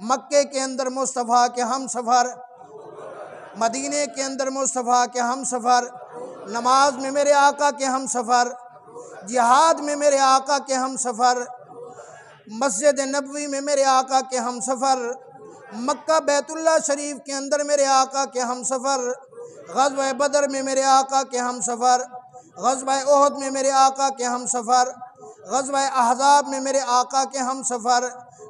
مکے کے اندر مصطفیٰ کے ہم سفر، مدینے کے اندر مصطفیٰ کے ہم سفر، نماز میں میرے آقا کے ہم سفر، جہاد میں میرے آقا کے ہم سفر، مسجد نبوی میں میرے آقا کے ہم سفر، مکہ بیت اللہ شریف کے اندر میرے آقا کے ہم سفر، غزوہ بدر میں میرے آقا کے ہم سفر، غزوہ احد میں میرے آقا کے ہم سفر، غزوہ احزاب میں میرے آقا کے ہم سفر،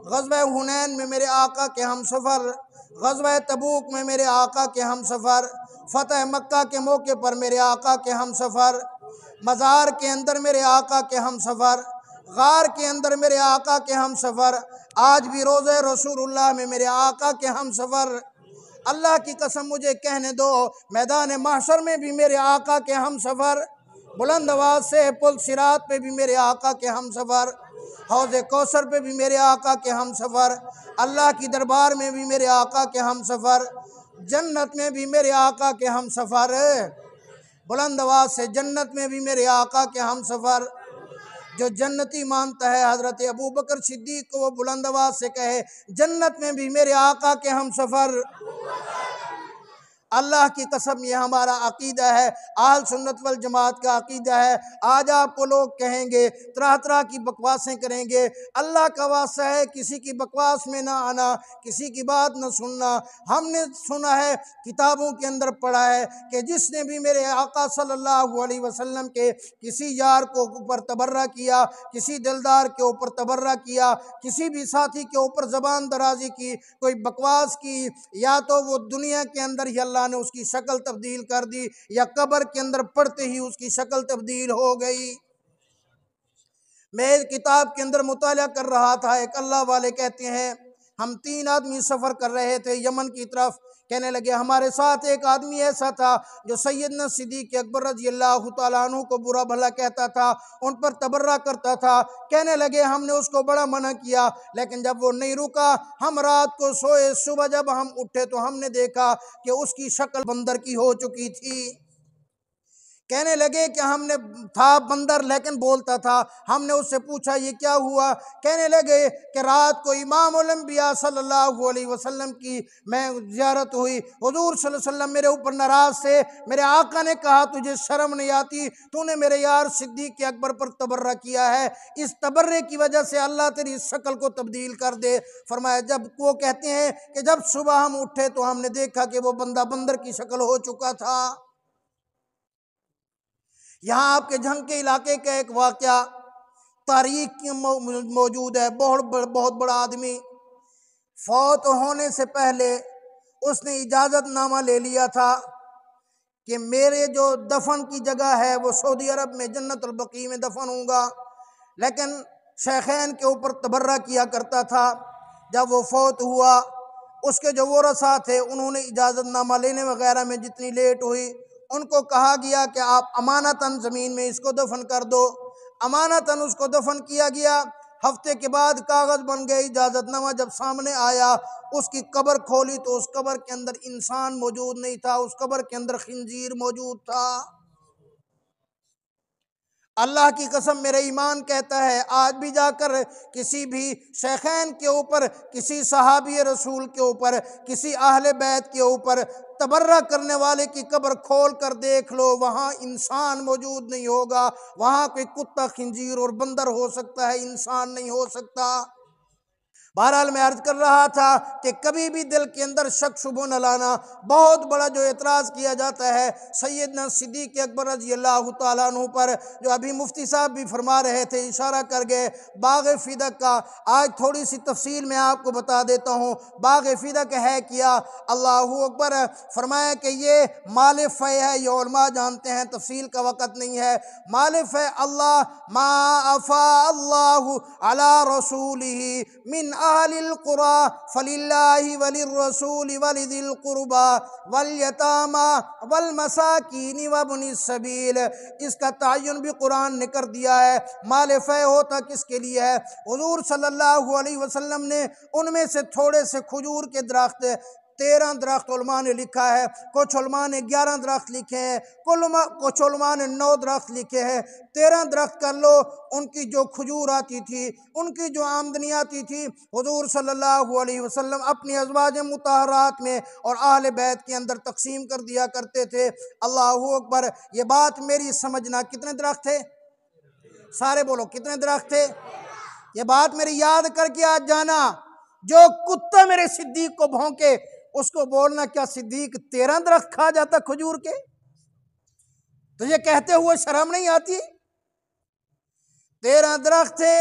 غزوہ حنین میں میرے آقا کے ہم سفر، غزوہ تبوک میں میرے آقا کے ہم سفر، فتح مکہ کے موقع پر میرے آقا کے ہم سفر، مزار کے اندر میرے آقا کے ہم سفر، غار کے اندر میرے آقا کے ہم سفر، آج بھی روضہ رسول اللہ میں میرے آقا کے ہم سفر۔ اللہ کی قسم مجھے کہنے دو، میدان محشر میں بھی میرے آقا کے ہم سفر، بلند آواز سے پل صراط پہ بھی میرے آقا کے ہم سفر، حوض کوثر پہ بھی میرے آقا کے ہم سفر، اللہ کی دربار میں بھی میرے آقا کے ہم سفر، جنت میں بھی میرے آقا کے ہم سفر، بلند آواز سے جنت میں بھی میرے آقا کے ہم سفر۔ جو جنتی مانتا ہے حضرت ابوبکر صدیق کو وہ بلند آواز سے کہے جنت میں بھی میرے آقا کے ہم سفر۔ اللہ کی قسم یہ ہمارا عقیدہ ہے، اہل سنت والجماعت کا عقیدہ ہے۔ آج آپ کو لوگ کہیں گے، طرح طرح کی بکواسیں کریں گے، اللہ کا واسطہ ہے کسی کی بکواس میں نہ آنا، کسی کی بات نہ سننا۔ ہم نے سنا ہے، کتابوں کے اندر پڑھا ہے کہ جس نے بھی میرے آقا صلی اللہ علیہ وسلم کے کسی یار کو اوپر تبرہ کیا، کسی دلدار کے اوپر تبرہ کیا، کسی بھی ساتھی کے اوپر زبان درازی کی، کوئی بکواس کی، یا تو وہ دنیا کے اندر ہی اللہ نے اس کی شکل تبدیل کر دی، یا قبر کے اندر پڑتے ہی اس کی شکل تبدیل ہو گئی۔ میں ایک کتاب کے اندر مطالعہ کر رہا تھا، ایک اللہ والے کہتے ہیں ہم 3 آدمی سفر کر رہے تھے یمن کی طرف، کہنے لگے ہمارے ساتھ ایک آدمی ایسا تھا جو سیدنا صدیق اکبر رضی اللہ تعالیٰ عنہ کو برا بھلا کہتا تھا، ان پر تبرہ کرتا تھا۔ کہنے لگے ہم نے اس کو بڑا منع کیا، لیکن جب وہ نہیں رکا، ہم رات کو سوئے، صبح جب ہم اٹھے تو ہم نے دیکھا کہ اس کی شکل بندر کی ہو چکی تھی۔ کہنے لگے کہ ہم نے تھا بندر لیکن بولتا تھا۔ ہم نے اس سے پوچھا یہ کیا ہوا؟ کہنے لگے کہ رات کو امام الانبیاء صلی اللہ علیہ وسلم کی میں زیارت ہوئی، حضور صلی اللہ علیہ وسلم میرے اوپر ناراض تھے، میرے آقا نے کہا تجھے شرم نہیں آتی، تو نے میرے یار صدیق اکبر پر تبرہ کیا ہے، اس تبرے کی وجہ سے اللہ تیری شکل کو تبدیل کر دے۔ فرمایا جب وہ کہتے ہیں کہ جب صبح ہم اٹھے تو ہم نے دیکھا کہ وہ بندہ بندر کی شکل ہو چکا تھا۔ یہاں آپ کے جھنگ کے علاقے کا ایک واقعہ تاریخ موجود ہے، بہت بڑا آدمی فوت ہونے سے پہلے اس نے اجازت نامہ لے لیا تھا کہ میرے جو دفن کی جگہ ہے وہ سعودی عرب میں جنت البقیع میں دفن ہوں گا، لیکن شیخین کے اوپر تبرہ کیا کرتا تھا۔ جب وہ فوت ہوا، اس کے جو ورثاء تھے انہوں نے اجازت نامہ لینے وغیرہ میں جتنی لیٹ ہوئی، ان کو کہا گیا کہ آپ امانتاً زمین میں اس کو دفن کر دو۔ امانتاً اس کو دفن کیا گیا۔ ہفتے کے بعد کاغذ بن گئے، اجازت نامہ جب سامنے آیا، اس کی قبر کھولی تو اس قبر کے اندر انسان موجود نہیں تھا، اس قبر کے اندر خنزیر موجود تھا۔ اللہ کی قسم میرے ایمان کہتا ہے آج بھی جا کر کسی بھی شیخین کے اوپر، کسی صحابی رسول کے اوپر، کسی اہل بیت کے اوپر تبرہ کرنے والے کی قبر کھول کر دیکھ لو، وہاں انسان موجود نہیں ہوگا، وہاں کوئی کتا، خنزیر اور بندر ہو سکتا ہے، انسان نہیں ہو سکتا۔ بہرحال میں عرض کر رہا تھا کہ کبھی بھی دل کے اندر شک شبہ نہ لانا۔ بہت بڑا جو اعتراض کیا جاتا ہے سیدنا صدیق اکبر رضی اللہ تعالیٰ عنہ پر، جو ابھی مفتی صاحب بھی فرما رہے تھے، اشارہ کر گئے باغ فدق کا۔ آج تھوڑی سی تفصیل میں آپ کو بتا دیتا ہوں، باغ فدق ہے کیا؟ اللہ اکبر۔ فرمایا کہ یہ مال فے ہے، یہ علماء جانتے ہیں، تفصیل کا وقت نہیں ہے۔ مال فے اللہ ما افاء اللہ علی رسولہ من اہل القرى فللہ وللرسول ولذی القربى والیتامى والمساکین وابن السبیل۔ اس کا تعین بھی قرآن نے کر دیا ہے۔ مال فے ہوتا کس کے لیے ہے؟ حضور صلی اللہ علیہ وسلم نے ان میں سے تھوڑے سے کھجور کے درخت 13 درخت علماء نے لکھا ہے، کچھ علماء نے 11 درخت لکھے ہیں، کچھ علماء نے 9 درخت لکھے ہیں۔ 13 درخت کر لو، ان کی جو کھجور آتی تھی، ان کی جو آمدنی آتی تھی، حضور صلی اللہ علیہ وسلم اپنی ازواج مطہرات میں اور اہل بیت کے اندر تقسیم کر دیا کرتے تھے۔ اللہ اکبر۔ یہ بات میری سمجھنا، کتنے درخت تھے؟ سارے بولو، کتنے درخت تھے؟ یہ بات میری یاد کر کے آج جانا، جو کتا میرے صدیق کو بھونکے اس کو بولنا کیا صدیق 13 درخت کھا جاتا کھجور کے؟ تو یہ کہتے ہوئے شرم نہیں آتی؟ 13 درخت تھے،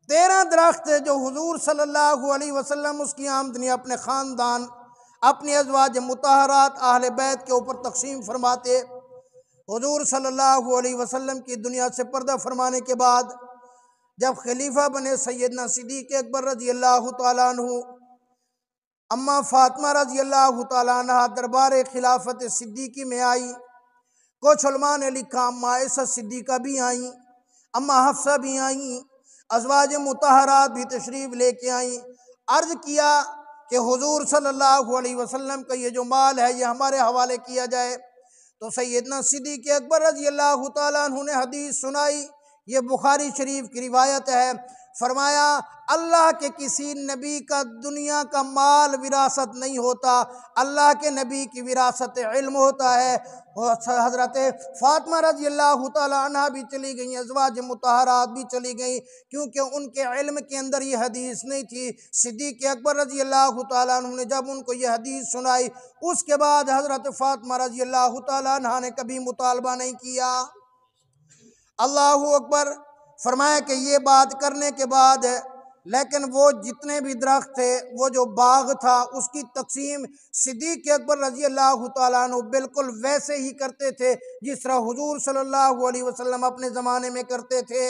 13 درخت تھے جو حضور صلی اللہ علیہ وسلم اس کی آمدنی اپنے خاندان، اپنی ازواج مطہرات اہل بیت کے اوپر تقسیم فرماتے۔ حضور صلی اللہ علیہ وسلم کی دنیا سے پردہ فرمانے کے بعد جب خلیفہ بنے سیدنا صدیق اکبر رضی اللہ تعالیٰ عنہ، اماں فاطمہ رضی اللہ تعالیٰ عنہ دربار خلافت صدیقی میں آئی۔ کچھ علماء نے لکھا اماں عائشہ صدیقہ بھی آئیں، اماں حفصہ بھی آئیں، ازواج مطہرات بھی تشریف لے کے آئیں۔ عرض کیا کہ حضور صلی اللہ علیہ وسلم کا یہ جو مال ہے یہ ہمارے حوالے کیا جائے۔ تو سیدنا صدیق اکبر رضی اللہ تعالیٰ عنہ نے حدیث سنائی، یہ بخاری شریف کی روایت ہے۔ فرمایا اللہ کے کسی نبی کا دنیا کا مال وراثت نہیں ہوتا، اللہ کے نبی کی وراثت علم ہوتا ہے۔ حضرت فاطمہ رضی اللہ تعالیٰ عنہ بھی چلی گئیں، ازواج مطہرات بھی چلی گئیں، کیونکہ ان کے علم کے اندر یہ حدیث نہیں تھی۔ صدیق اکبر رضی اللہ تعالیٰ عنہ نے جب ان کو یہ حدیث سنائی، اس کے بعد حضرت فاطمہ رضی اللہ تعالیٰ عنہ نے کبھی مطالبہ نہیں کیا۔ اللہ اکبر۔ فرمایا کہ یہ بات کرنے کے بعد لیکن وہ جتنے بھی درخت تھے، وہ جو باغ تھا اس کی تقسیم صدیق اکبر رضی اللہ تعالیٰ عنہ بالکل ویسے ہی کرتے تھے جس طرح حضور صلی اللہ علیہ وسلم اپنے زمانے میں کرتے تھے۔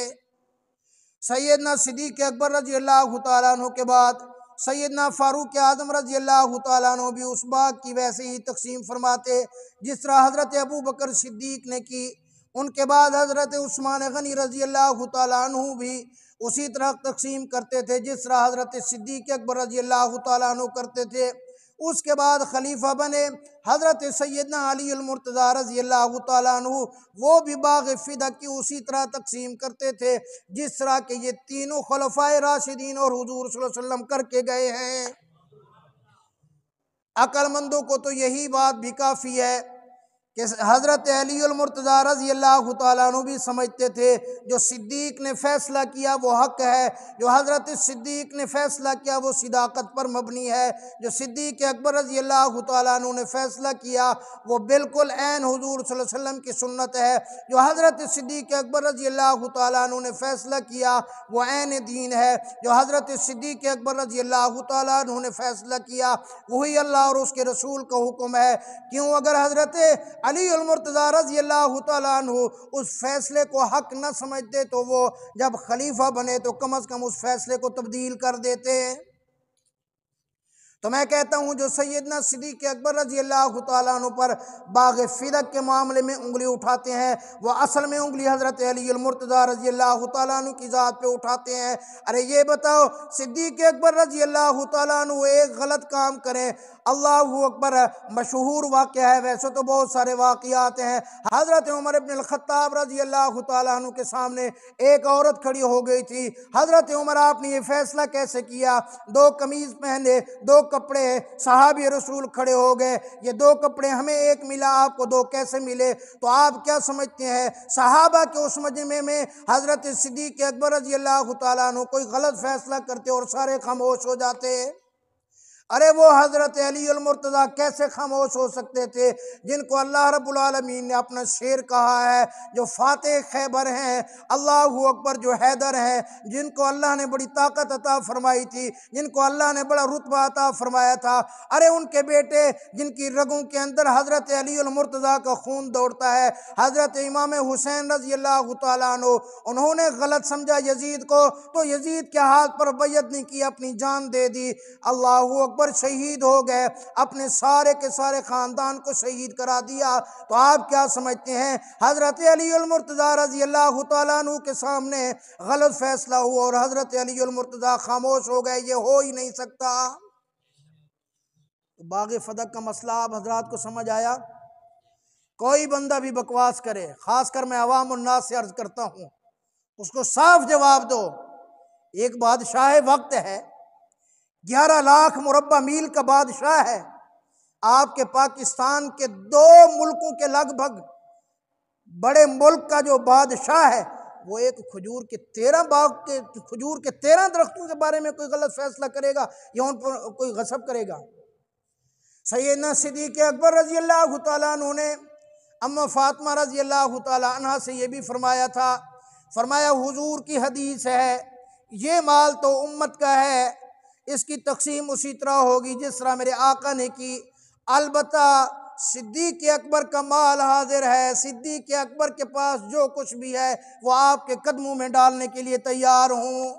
سیدنا صدیق اکبر رضی اللہ تعالیٰ عنہ کے بعد سیدنا فاروق اعظم رضی اللہ تعالیٰ عنہ بھی اس باغ کی ویسے ہی تقسیم فرماتے جس طرح حضرت ابو بکر صدیق نے کی۔ ان کے بعد حضرت عثمان غنی رضی اللہ تعالیٰ عنہ بھی اسی طرح تقسیم کرتے تھے جس طرح حضرت صدیق اکبر رضی اللہ تعالیٰ عنہ کرتے تھے۔ اس کے بعد خلیفہ بنے حضرت سیدنا علی المرتضیٰ رضی اللہ تعالیٰ عنہ، وہ بھی باغ فدہ کی اسی طرح تقسیم کرتے تھے جس طرح کہ یہ تینوں خلفائے راشدین اور حضور صلی اللہ علیہ وسلم کر کے گئے ہیں۔ عقل مندوں کو تو یہی بات بھی کافی ہے کہ حضرت علی المرتضیٰ رضی اللہ تعالیٰ عنہ بھی سمجھتے تھے جو صدیق نے فیصلہ کیا وہ حق ہے، جو حضرت صدیق نے فیصلہ کیا وہ صداقت پر مبنی ہے، جو صدیق اکبر رضی اللہ تعالیٰ عنہ نے فیصلہ کیا وہ بالکل عین حضور صلی اللہ علیہ وسلم کی سنت ہے، جو حضرت صدیق اکبر رضی اللہ تعالیٰ عنہ نے فیصلہ کیا وہ عین دین ہے، جو حضرت صدیق اکبر رضی اللہ تعالیٰ عنہ نے فیصلہ کیا وہی اللہ اور اس کے رسول کا حکم ہے۔ کیوں؟ اگر حضرت علی المرتضیٰ رضی اللہ تعالیٰ عنہ اس فیصلے کو حق نہ سمجھتے تو وہ جب خلیفہ بنے تو کم از کم اس فیصلے کو تبدیل کر دیتے۔ تو میں کہتا ہوں جو سیدنا صدیق اکبر رضی اللہ تعالیٰ عنہ پر باغ فدہ کے معاملے میں انگلی اٹھاتے ہیں وہ اصل میں انگلی حضرت علی المرتضیٰ رضی اللہ تعالیٰ عنہ کی ذات پہ اٹھاتے ہیں۔ ارے یہ بتاؤ صدیق اکبر رضی اللہ تعالیٰ عنہ ایک غلط کام کریں، اللہ اکبر، مشہور واقعہ ہے، ویسے تو بہت سارے واقعات ہیں۔ حضرت عمر بن الخطاب رضی اللہ تعالیٰ عنہ کے سامنے ایک عورت کھڑی ہو گئی تھی۔ حضرت عمر آپ نے یہ فیصلہ کیسے کیا؟ 2 قمیض پہنے، 2 کپڑے، صحابی رسول کھڑے ہو گئے، یہ 2 کپڑے ہمیں ایک ملا، آپ کو 2 کیسے ملے؟ تو آپ کیا سمجھتے ہیں صحابہ کے اس مجمع میں حضرت صدیق اکبر رضی اللہ تعالیٰ عنہ کوئی غلط فیصلہ کرتے اور سارے خاموش ہو جاتے؟ ارے وہ حضرت علی المرتضیٰ کیسے خاموش ہو سکتے تھے جن کو اللہ رب العالمین نے اپنا شیر کہا ہے، جو فاتح خیبر ہیں، اللہ اکبر، جو حیدر ہیں، جن کو اللہ نے بڑی طاقت عطا فرمائی تھی، جن کو اللہ نے بڑا رتبہ عطا فرمایا تھا، ارے ان کے بیٹے جن کی رگوں کے اندر حضرت علی المرتضیٰ کا خون دوڑتا ہے، حضرت امام حسین رضی اللہ تعالیٰ عنہ، انہوں نے غلط سمجھا یزید کو تو یزید کے ہاتھ پر بیعت نہیں کی، اپنی جان دے دی، اللہ اکبر، شہید ہو گئے، اپنے سارے کے سارے خاندان کو شہید کرا دیا۔ تو آپ کیا سمجھتے ہیں حضرت علی المرتضیٰ رضی اللہ تعالیٰ عنہ کے سامنے غلط فیصلہ ہوا اور حضرت علی المرتضیٰ خاموش ہو گئے؟ یہ ہو ہی نہیں سکتا۔ باغ فدق کا مسئلہ آپ حضرات کو سمجھ آیا؟ کوئی بندہ بھی بکواس کرے، خاص کر میں عوام الناس سے عرض کرتا ہوں، اس کو صاف جواب دو۔ ایک بادشاہ وقت ہے، 11 لاکھ مربع میل کا بادشاہ ہے، آپ کے پاکستان کے 2 ملکوں کے لگ بھگ بڑے ملک کا جو بادشاہ ہے، وہ ایک کھجور کے 13 درختوں کے بارے میں کوئی غلط فیصلہ کرے گا یا ان پر کوئی غصب کرے گا؟ سیدنا صدیق اکبر رضی اللہ تعالیٰ عنہ نے اما فاطمہ رضی اللہ تعالیٰ عنہ سے یہ بھی فرمایا تھا، فرمایا حضور کی حدیث ہے، یہ مال تو امت کا ہے، اس کی تقسیم اسی طرح ہوگی جس طرح میرے آقا نے کی، البتہ صدیق اکبر کا مال حاضر ہے، صدیق اکبر کے پاس جو کچھ بھی ہے وہ آپ کے قدموں میں ڈالنے کے لیے تیار ہوں۔